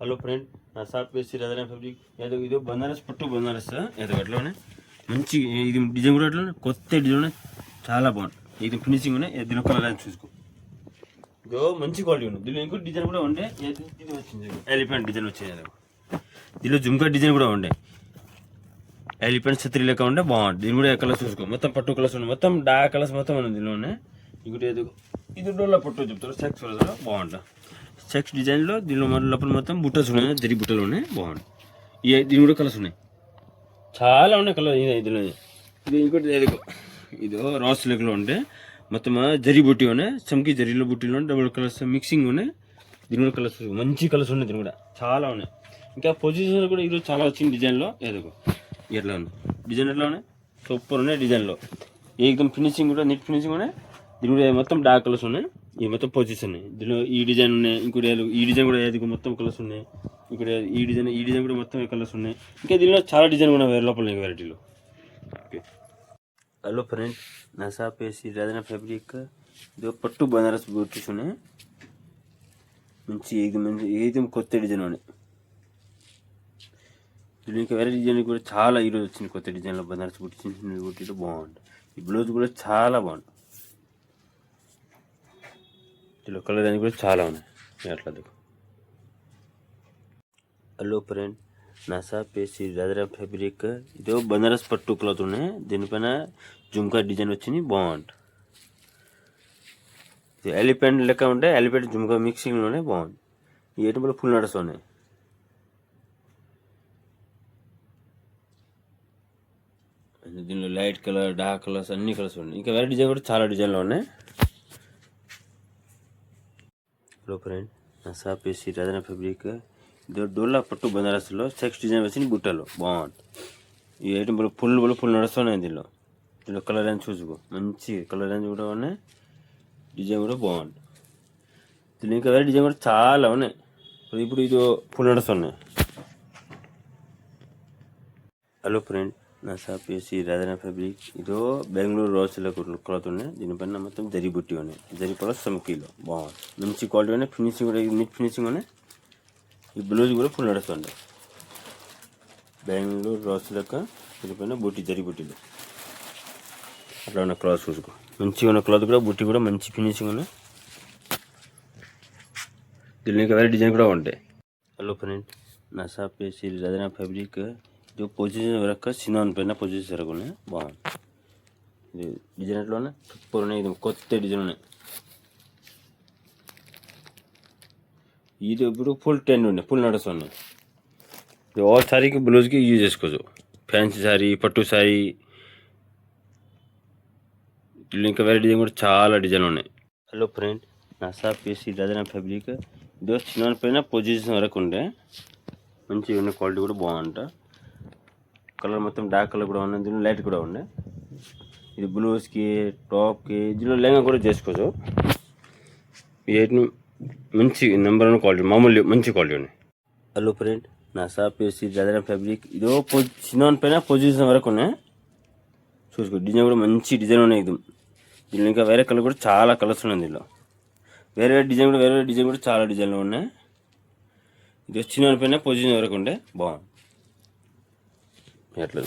Hello friend, నా shop పేరు రదనా fabric. ఏదో ఇది బనారస్ పట్టు బనారస్ ఏదో అట్లానే మంచి ఇది డిజైన్ కూడా అట్లా కొత్త డిజైన్ చాలా బాగుంది. ఇది ఫినిషింగ్ ఉన్నాయి. దీని కలర్ అని చూసుకో, ఇదో మంచి క్వాలిటీ ఉంది. దీనిలో ఇంకో డిజైన్ కూడా ఉండే, ఇది వచ్చింది ఎలిఫెంట్ డిజైన్ వచ్చేది. దీనిలో జుమ్కా డిజైన్ కూడా ఉండే, ఎలిఫెంట్ ఛత్రి లెక్క ఉండే బాగుంది. దీని కూడా కలర్స్ చూసుకో, మొత్తం పట్టు కలర్స్ ఉన్నాయి, మొత్తం డార్క్ కలర్స్ మొత్తం ఉంది దీనిలోనే. ఇంకోటి ఏదో ఇది డోలా పట్టు చెప్తారు, సెక్స్ బాగుంటుంది. చెక్స్ డిజైన్లో దీనిలో లోపల మొత్తం బుట్టలు ఉన్నాయి, జరి బుట్టలు ఉన్నాయి, బాగుంది. దీని కూడా కలర్స్ ఉన్నాయి, చాలా ఉన్నాయి కలర్. ఇందులో ఇది ఇంకోటి ఇది రాస్ లెక్కలో ఉంటే మొత్తం జరి బుట్టి ఉన్నాయి, చమ్కి జరీలో బుట్టిలో డబుల్ కలర్స్ మిక్సింగ్ ఉన్నాయి. దీని కూడా కలర్స్ మంచి కలర్స్ ఉన్నాయి, దీని కూడా చాలా ఉన్నాయి. ఇంకా పొజిషన్ కూడా ఈరోజు చాలా వచ్చింది డిజైన్లో. ఏదో ఎట్లా ఉంది డిజైన్, ఎట్లా ఉన్నాయి, సూపర్ ఉన్నాయి డిజైన్లో. ఏకదం ఫినిషింగ్ కూడా నీట్ ఫినిషింగ్ ఉన్నాయి. దీని కూడా మొత్తం డార్క్ కలర్స్ ఉన్నాయి. ఈ మొత్తం పొజిషన్ ఉన్నాయి. దీనిలో ఈ డిజైన్ ఉన్నాయి, ఇంకోటి ఈ డిజైన్ కూడా ఏది మొత్తం కలర్స్ ఉన్నాయి. ఇక్కడ ఈ డిజైన్ కూడా మొత్తం కలర్స్ ఉన్నాయి. ఇంకా దీనిలో చాలా డిజైన్ కూడా వేరే లోపల వెరైటీలో. ఓకే, హలో ఫ్రెండ్, నా షాప్ వేసి రదనా ఫ్యాబ్రిక్. ఇది పట్టు బనారస్ బూటీస్ ఉన్నాయి, మంచి ఏదైతే కొత్త డిజైన్ ఉన్నాయి. దీని ఇంకా వేరే డిజైన్ కూడా చాలా ఈరోజు వచ్చింది కొత్త డిజైన్లో బనారస్ బూటీ, చిన్న చిన్న బూటీలో బాగుంది. ఈ బ్లౌజ్ కూడా చాలా బాగుంది. దీనిలో కలర్ అని కూడా చాలా ఉన్నాయి అట్లా. హలో ఫ్రెండ్, నా షాప్ వేసి రదనా ఫ్యాబ్రిక్. ఇదో బనారస్ పట్టు క్లాత్ ఉన్నాయి, దీనిపైన జుమ్కా డిజైన్ వచ్చింది, బాగుంటుంది. ఎలిఫెంట్ లెక్క ఉంటే ఎలిఫెంట్ జుమ్కా మిక్సింగ్లోనే బాగుంది. ఈ ఐటమ్ ఫుల్ నడస్ ఉన్నాయి. దీనిలో లైట్ కలర్, డార్క్ కలర్స్ అన్ని కలర్స్ ఉన్నాయి. ఇంకా వేరే డిజైన్ కూడా చాలా డిజైన్లో ఉన్నాయి. హలో ఫ్రెండ్, నా షాప్ వేసి రదనా ఫ్యాబ్రిక్. ఇది డోలా పట్టు బనారస్లో సెక్స్ డిజైన్ వచ్చింది బుట్టలో, బాగుంది. ఈ ఐటమ్ ఫుల్ నడుస్తున్నాయి. దీనిలో కలర్ అని చూసుకో, మంచి కలర్ అని కూడా ఉన్నాయి, డిజైన్ కూడా బాగుంది. దీని ఇంకా వేరే డిజైన్ కూడా చాలా ఉన్నాయి. ఇప్పుడు ఇది ఫుల్ నడుస్తున్నాయి. హలో ఫ్రెండ్, నా షాప్ వేసి రదనా ఫ్యాబ్రిక్. ఇదో బెంగళూరు రోస్ల క్లాత్ ఉన్నాయి, దీనిపైన మొత్తం జరి బుట్టి ఉన్నాయి, జరి కలర్ చమ్కీలో బాగుంది. మంచి క్వాలిటీ ఉన్నాయి, ఫినిషింగ్ కూడా నీట్ ఫినిషింగ్ ఉన్నాయి. ఈ బ్లౌజ్ కూడా ఫుల్ నడుస్తుంది. బెంగళూరు రోస్ లెక్క దీనిపైన బుట్టి జరి బుట్టిలు అట్లా ఉన్న క్లాత్ చూసుకో, మంచిగా ఉన్న క్లాత్ కూడా బుట్టి కూడా మంచి ఫినిషింగ్ ఉన్నాయి. దీనిలో ఇంకా వేరే డిజైన్ కూడా ఉంటాయి. హలో ఫ్రెండ్, నా షాప్ వేసి రదనా ఫ్యాబ్రిక్. जो पोजिशन रखा सिनान पे पोजिशन रखने बाగుంది. डिजाइन एट्ला सूपर ఉన్నాయి, ఇది కొత్త డిజైన్ ఉన్నాయి. ఇది ఇప్పుడు ఫుల్ ట్రెండ్ ఉన్నాయి, ఫుల్ నడుస్తున్నాయి. ఆల్ సారీకి బ్లౌజ్కి యూజ్ చేసుకోవచ్చు. ఫ్యాన్సీ సారీ, పట్టు సారీ, ఇంకా వేరే డిజైన్ కూడా చాలా డిజైన్ ఉన్నాయి. హలో ఫ్రెండ్, నా షాప్ వేసి రదనా ఫ్యాబ్రిక్. ఇది సినాన్ పైన పొజిషన్ వరకు ఉండే మంచిగా ఉన్న క్వాలిటీ కూడా బాగుంటుంది. కలర్ మొత్తం డార్క్ కలర్ కూడా ఉన్నాయి, దీనిలో లైట్ కూడా ఉన్నాయి. ఇది బ్లౌజ్కి, టాప్కి, దీనిలో లెహంగా కూడా చేసుకోవచ్చు. ఈ ఐటమ్ మంచి నెంబర్ 1 క్వాలిటీ, మామూలు మంచి క్వాలిటీ ఉన్నాయి. హలో ఫ్రెండ్, నా షాప్ వేసి రదనా ఫ్యాబ్రిక్. ఇదో సినాన్ పైన పొజిషన్ వరకు ఉన్నాయి, చూసుకో. డిజైన్ కూడా మంచి డిజైన్ ఉన్నాయి. దీనిలో ఇంకా వేరే కలర్ కూడా చాలా కలర్స్ ఉన్నాయి. దీనిలో వేరే డిజైన్ కూడా చాలా డిజైన్లు ఉన్నాయి. ఇది సినాన్ పైన పొజిషన్ వరకు ఉండే బాగుంది. ఎట్లా